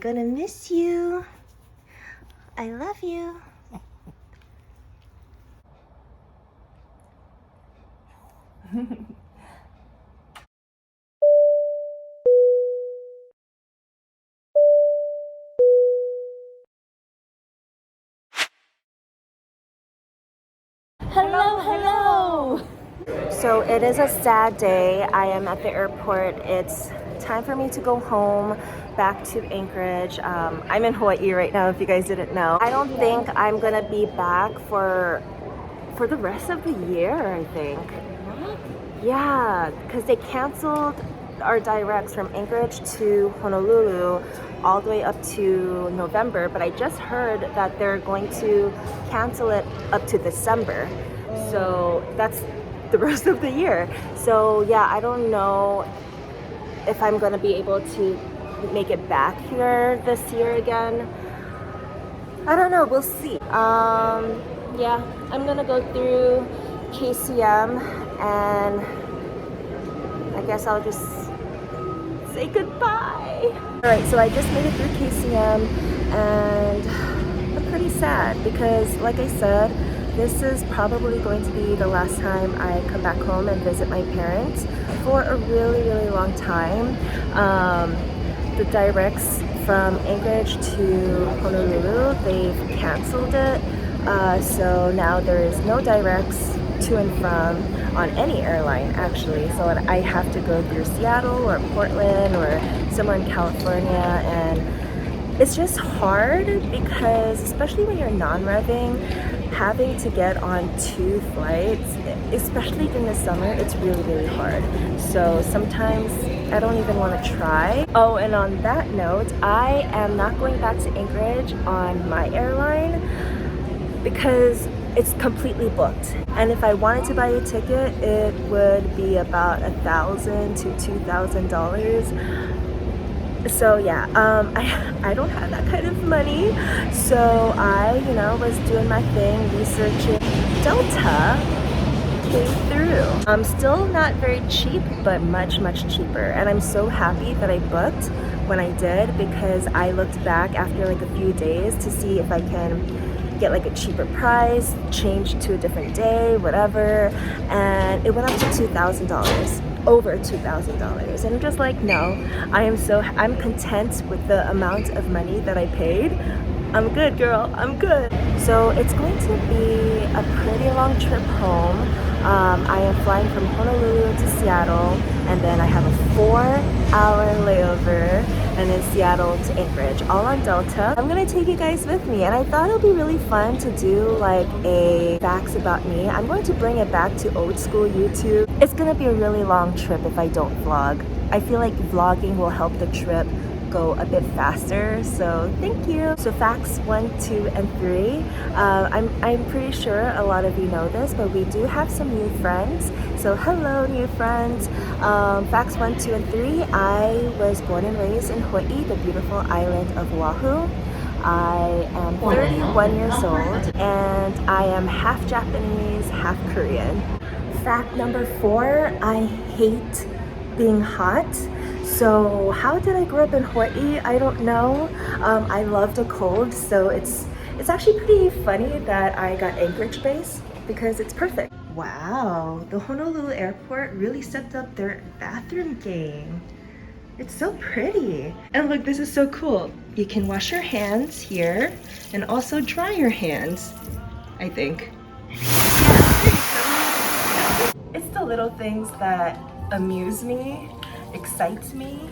gonna miss you. I love you. Hello, hello. So it is a sad day. I am at the airport. It's time for me to go home, back to Anchorage. I'm in Hawaii right now, if you guys didn't know. I don't think I'm gonna be back for the rest of the year, I think. Yeah, because they canceled our directs from Anchorage to Honolulu all the way up to November, but I just heard that they're going to cancel it up to December. So that's the rest of the year. So yeah, I don't know if I'm gonna be able to make it back here this year again. I don't know, we'll see. Yeah, I'm gonna go through KCM and I guess I'll just say goodbye. All right, so I just made it through KCM and I'm pretty sad because, like I said, this is probably going to be the last time I come back home and visit my parents for a really, really long time. The directs from Anchorage to Honolulu, they've canceled it. So now there is no directs to and from on any airline actually. So I have to go through Seattle or Portland or somewhere in California, and it's just hard because especially when you're non-revving, having to get on 2 flights, especially during the summer, it's really, really hard. So sometimes I don't even want to try. Oh, and on that note, I am not going back to Anchorage on my airline because it's completely booked. And if I wanted to buy a ticket, it would be about $1,000 to $2,000. So yeah, I don't have that kind of money. So I, was doing my thing, researching. Delta came through. Still not very cheap, but much, much cheaper. And I'm so happy that I booked when I did because I looked back after like a few days to see if I can get like a cheaper price, change to a different day, whatever. And it went up to $2,000. Over $2,000, and I'm just like, no, I'm content with the amount of money that I paid. I'm good, girl, I'm good. So it's going to be a pretty long trip home. I am flying from Honolulu to Seattle, and then I have a 4-hour layover, and then Seattle to Anchorage, all on Delta. I'm gonna take you guys with me, and I thought it would be really fun to do like a facts about me. I'm going to bring it back to old school YouTube. It's gonna be a really long trip if I don't vlog. I feel like vlogging will help the trip go a bit faster, so thank you. So facts 1, 2, and 3. I'm pretty sure a lot of you know this, but we do have some new friends. So hello, new friends. Facts 1, 2, and 3. I was born and raised in Hawaii, the beautiful island of Oahu. I am 31 years old, and I am half Japanese, half Korean. Fact number 4, I hate being hot. So how did I grow up in Hawaii? I don't know. I love the cold, so it's actually pretty funny that I got Anchorage base because it's perfect. Wow, the Honolulu airport really stepped up their bathroom game. It's so pretty. And look, this is so cool. You can wash your hands here and also dry your hands, I think. Yeah, it's the little things that amuse me, excites me.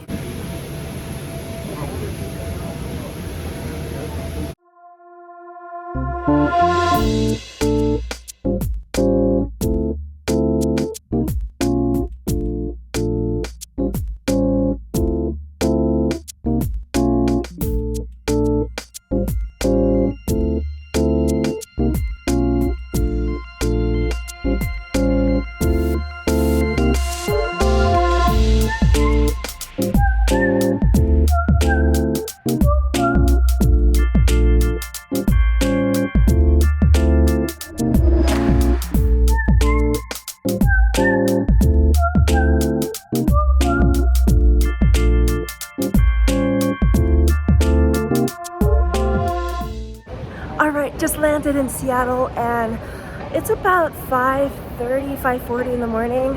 right, just landed in Seattle and it's about 5:30, 5:40 in the morning,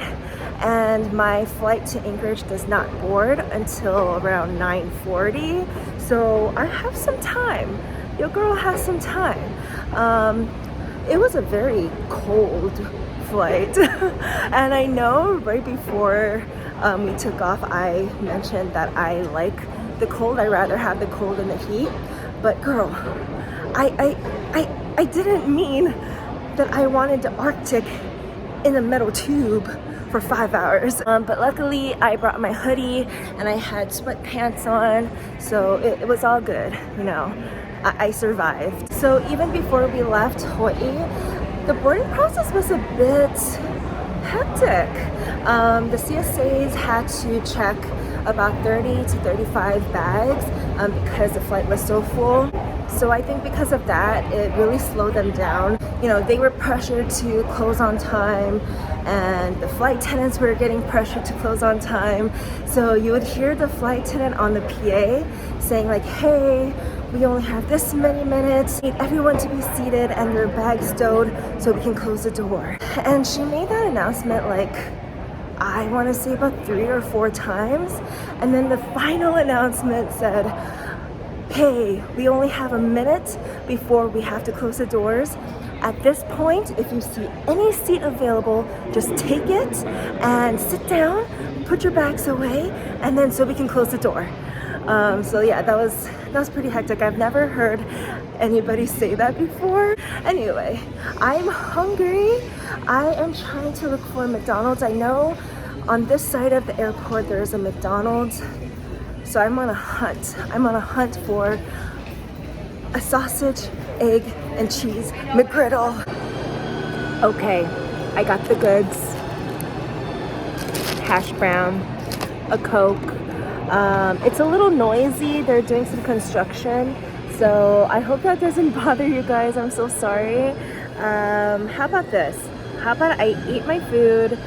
and my flight to Anchorage does not board until around 9:40. So I have some time. Your girl has some time. It was a very cold flight. And I know right before we took off, I mentioned that I like the cold. I rather have the cold than the heat. But girl, I didn't mean that I wanted the Arctic in a metal tube for 5 hours. But luckily I brought my hoodie and I had sweatpants on, so it was all good, you know. I survived. So even before we left Hawaii, the boarding process was a bit hectic. The CSAs had to check about 30 to 35 bags because the flight was so full. So I think because of that, it really slowed them down. You know, they were pressured to close on time, and the flight attendants were getting pressured to close on time. So you would hear the flight attendant on the PA saying like, hey, we only have this many minutes. We need everyone to be seated and their bags stowed so we can close the door. And she made that announcement like, I want to say about 3 or 4 times. And then the final announcement said, hey, we only have a minute before we have to close the doors. At this point, if you see any seat available, just take it and sit down, put your bags away, and then so we can close the door. So yeah, that was pretty hectic. I've never heard anybody say that before. Anyway, I'm hungry. I am trying to look for McDonald's. I know on this side of the airport there's a McDonald's. So I'm on a hunt. I'm on a hunt for a sausage, egg, and cheese McGriddle. Okay, I got the goods. Hash brown, a Coke. It's a little noisy. They're doing some construction. So I hope that doesn't bother you guys. I'm so sorry. How about this? How about I eat my food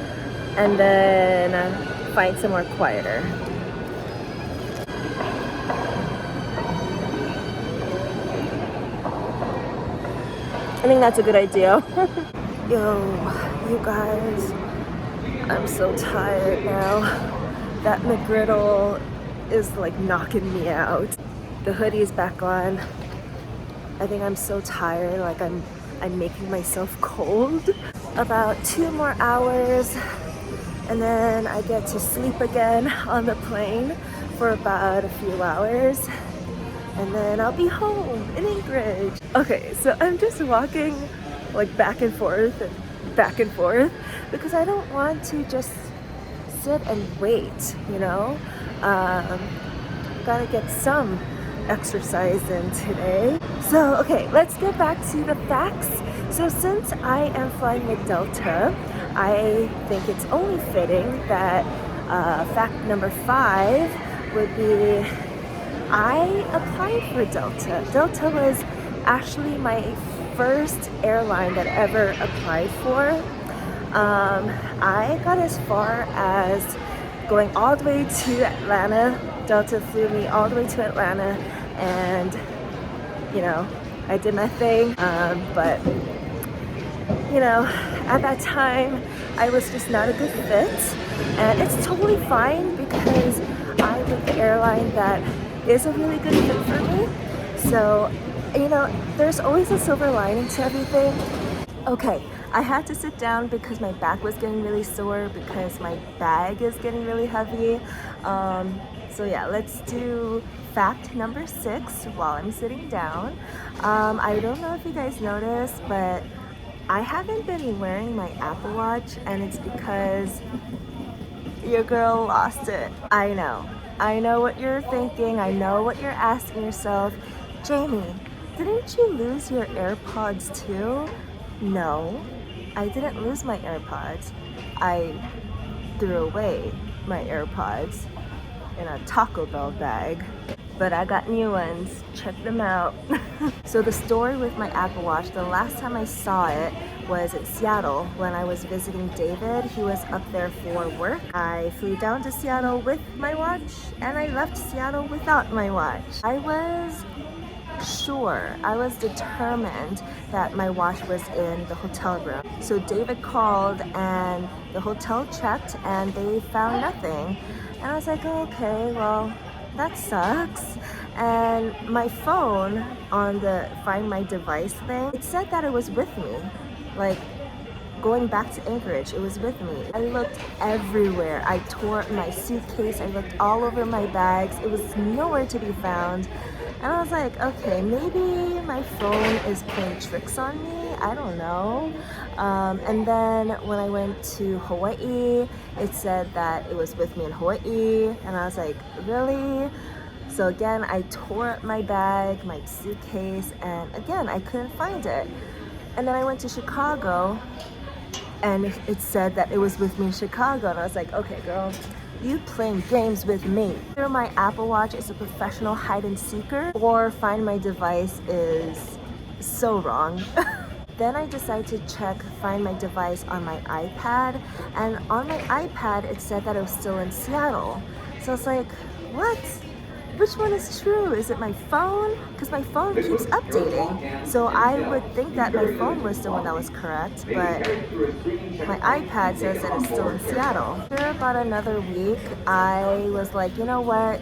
and then find somewhere quieter. I think that's a good idea. Yo, you guys, I'm so tired now. That McGriddle is like knocking me out. The hoodie is back on. I think I'm so tired, like I'm making myself cold. About 2 more hours and then I get to sleep again on the plane for about a few hours. And then I'll be home in Anchorage. Okay, so I'm just walking like back and forth because I don't want to just sit and wait, you know? Gotta get some exercise in today. So, okay, let's get back to the facts. So since I am flying with Delta, I think it's only fitting that fact number 5 would be I applied for Delta. Delta was actually my first airline that I ever applied for. I got as far as going all the way to Atlanta. Delta flew me all the way to Atlanta and, you know, I did my thing. But, you know, at that time, I was just not a good fit. And it's totally fine because I'm with the airline that is a really good fit for me. So, you know, there's always a silver lining to everything. Okay, I had to sit down because my back was getting really sore because my bag is getting really heavy. So yeah, let's do fact number 6 while I'm sitting down. I don't know if you guys noticed, but I haven't been wearing my Apple Watch, and it's because your girl lost it. I know what you're thinking. I know what you're asking yourself. Jaeymi, didn't you lose your AirPods too? No, I didn't lose my AirPods. I threw away my AirPods in a Taco Bell bag, but I got new ones. Check them out. So the story with my Apple Watch, the last time I saw it was in Seattle when I was visiting David. He was up there for work. I flew down to Seattle with my watch and I left Seattle without my watch. I was sure, I was determined that my watch was in the hotel room. So David called and the hotel checked and they found nothing. And I was like, oh, okay, well, that sucks. And my phone on the Find My Device thing, it said that it was with me. Like, going back to Anchorage, it was with me. I looked everywhere. I tore my suitcase, I looked all over my bags. It was nowhere to be found. And I was like, okay, maybe my phone is playing tricks on me. I don't know. And then when I went to Hawaii, it said that it was with me in Hawaii. And I was like, really? So again, I tore up my bag, my suitcase, and again, I couldn't find it. And then I went to Chicago, and it said that it was with me in Chicago. And I was like, okay, girl, you playing games with me. Either my Apple Watch is a professional hide and seeker, or Find My Device is so wrong. Then I decided to check Find My Device on my iPad, and on my iPad, it said that it was still in Seattle. So I was like, what? Which one is true? Is it my phone? Because my phone keeps updating. So I would think that my phone was the one that was correct, but my iPad says that it's still in Seattle. After about another week, I was like, you know what?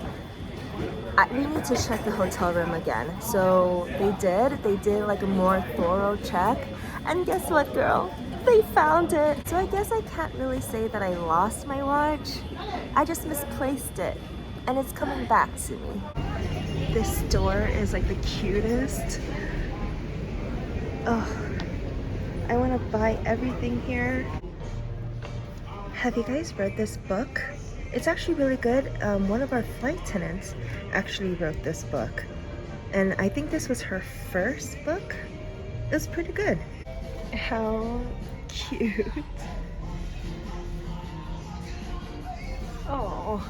We need to check the hotel room again. So they did like a more thorough check. And guess what, girl? They found it. So I guess I can't really say that I lost my watch. I just misplaced it. And it's coming back to me. This store is like the cutest. Oh, I want to buy everything here. Have you guys read this book? It's actually really good. One of our flight attendants actually wrote this book. And I think this was her first book. It was pretty good. How cute. Oh.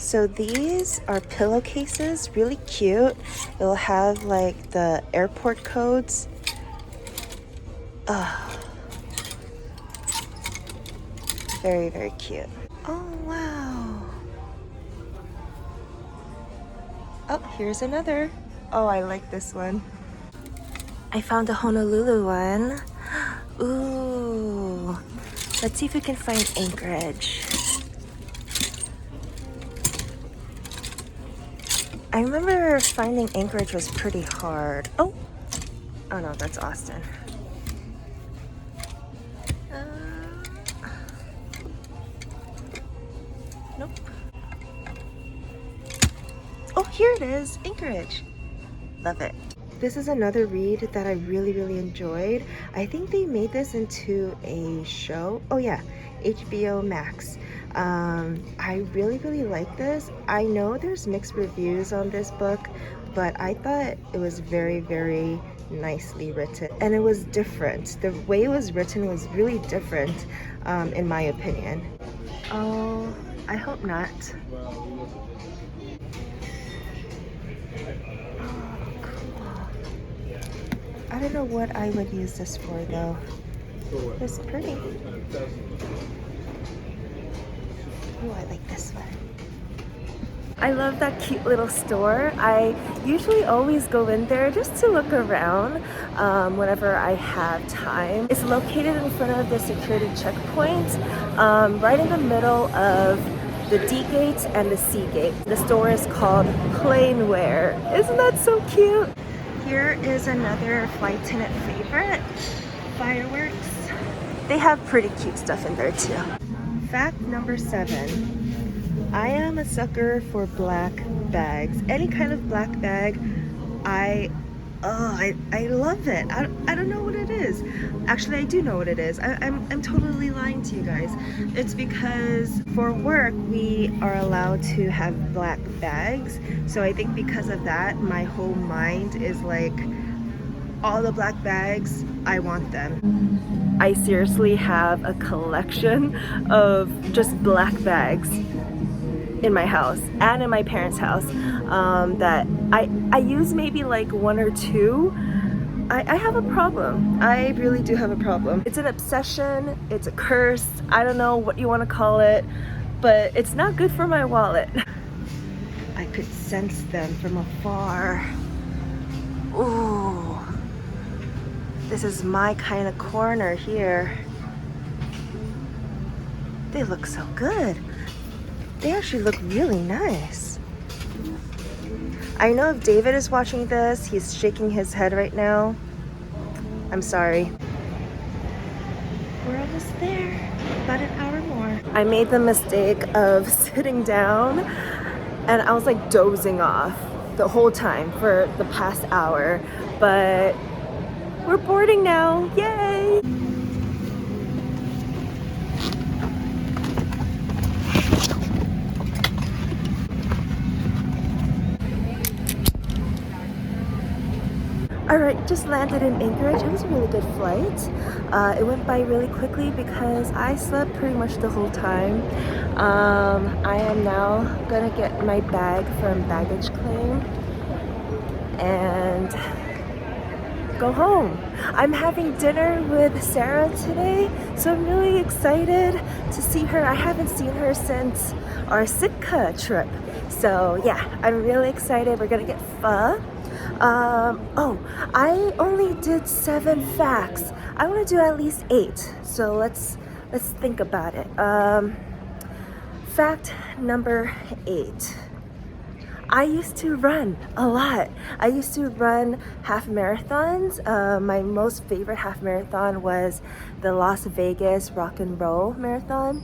So these are pillowcases, really cute. It'll have like the airport codes. Very, very cute. Oh, wow. Oh, here's another. Oh, I like this one. I found a Honolulu one. Ooh. Let's see if we can find Anchorage. I remember finding Anchorage was pretty hard. Oh no, that's Austin. Nope. Oh, here it is, Anchorage. Love it. This is another read that I really, really enjoyed. I think they made this into a show. Oh yeah, HBO Max. I really, really like this. I know there's mixed reviews on this book, but I thought it was very, very nicely written. And it was different. The way it was written was really different, in my opinion. Oh, I hope not. I don't know what I would use this for though. It's pretty. Oh, I like this one. I love that cute little store. I usually always go in there just to look around whenever I have time. It's located in front of the security checkpoint, right in the middle of the D gate and the C gate. The store is called Plainwear. Isn't that so cute? Here is another flight attendant favorite, fireworks. They have pretty cute stuff in there too. Fact number 7. I am a sucker for black bags. Any kind of black bag, I love it. I don't know what it is. Actually, I do know what it is. I'm totally lying to you guys. It's because for work, we are allowed to have black bags. So I think because of that, my whole mind is like, all the black bags, I want them. I seriously have a collection of just black bags in my house and in my parents' house that I use maybe like 1 or 2. I have a problem. I really do have a problem. It's an obsession, it's a curse, I don't know what you want to call it, but it's not good for my wallet. I could sense them from afar. Ooh, this is my kind of corner here. They look so good. They actually look really nice. I know if David is watching this, he's shaking his head right now. I'm sorry. We're almost there, about an hour more. I made the mistake of sitting down and I was like dozing off the whole time for the past hour, but we're boarding now, yay! Alright, just landed in Anchorage. It was a really good flight. It went by really quickly because I slept pretty much the whole time. I am now gonna get my bag from baggage claim and go home. I'm having dinner with Sarah today, so I'm really excited to see her. I haven't seen her since our Sitka trip. So yeah, I'm really excited. We're gonna get pho. Oh, I only did 7 facts. I want to do at least 8. So let's think about it. Fact number 8. I used to run a lot. I used to run half marathons. My most favorite half marathon was the Las Vegas Rock and Roll Marathon.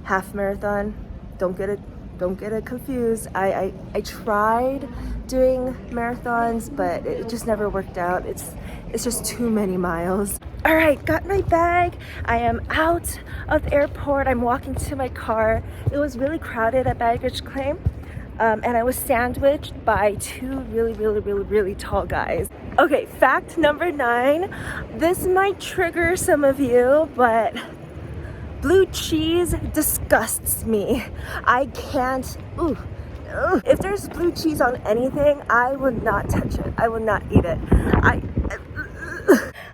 Half marathon. Don't get it confused. I tried doing marathons, but it just never worked out. It's just too many miles. All right, got my bag. I am out of the airport. I'm walking to my car. It was really crowded at baggage claim, and I was sandwiched by 2 really tall guys. Okay, fact number 9. This might trigger some of you, but blue cheese disgusts me. I can't. If there's blue cheese on anything, I would not touch it. I would not eat it.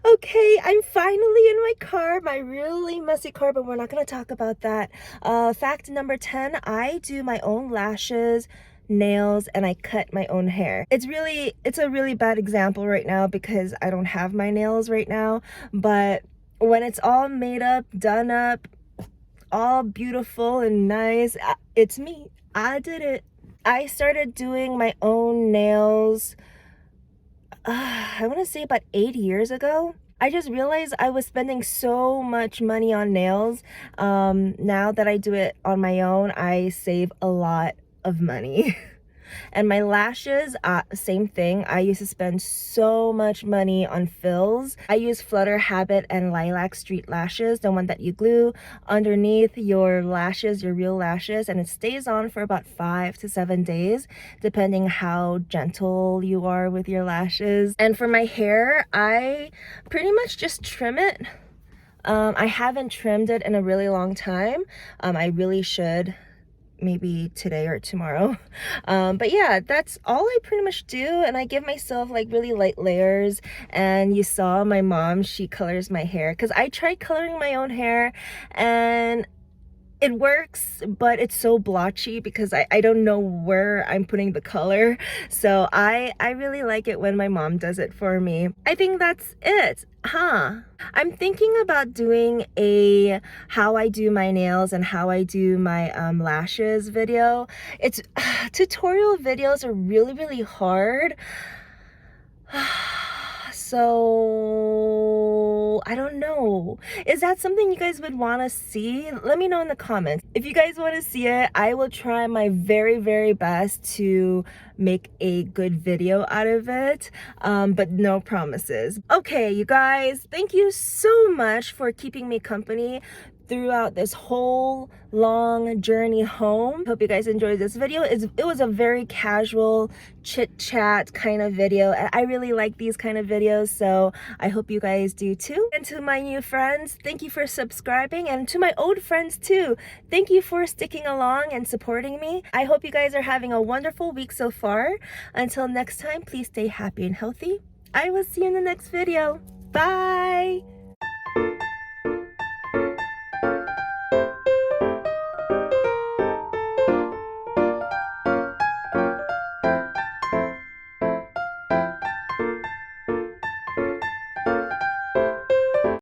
Okay, I'm finally in my car, my really messy car, but we're not going to talk about that. Fact number 10, I do my own lashes, nails, and I cut my own hair. It's a really bad example right now because I don't have my nails right now, but when it's all made up, done up, all beautiful and nice, it's me. I did it. I started doing my own nails, I want to say about 8 years ago. I just realized I was spending so much money on nails. Now that I do it on my own, I save a lot of money. And my lashes, same thing. I used to spend so much money on fills. I use Flutter, Habit, and Lilac Street lashes, the one that you glue underneath your lashes, your real lashes, and it stays on for about 5 to 7 days, depending how gentle you are with your lashes. And for my hair, I pretty much just trim it. I haven't trimmed it in a really long time. I really should. Maybe today or tomorrow. But yeah, that's all I pretty much do, and I give myself like really light layers. And you saw my mom, she colors my hair because I tried coloring my own hair and it works, but it's so blotchy because I don't know where I'm putting the color. So I really like it when my mom does it for me. I think that's it. I'm thinking about doing a how I do my nails and how I do my lashes video. It's tutorial videos are really hard. So I don't know. Is that something you guys would want to see? Let me know in the comments. If you guys want to see it, I will try my very best to make a good video out of it, but no promises. Okay, you guys, thank you so much for keeping me company throughout this whole long journey home. Hope you guys enjoyed this video. It was a very casual chit chat kind of video, and I really like these kind of videos, so I hope you guys do too. And to my new friends, thank you for subscribing, and to my old friends too, thank you for sticking along and supporting me. I hope you guys are having a wonderful week so far. Until next time, please stay happy and healthy. I will see you in the next video. Bye.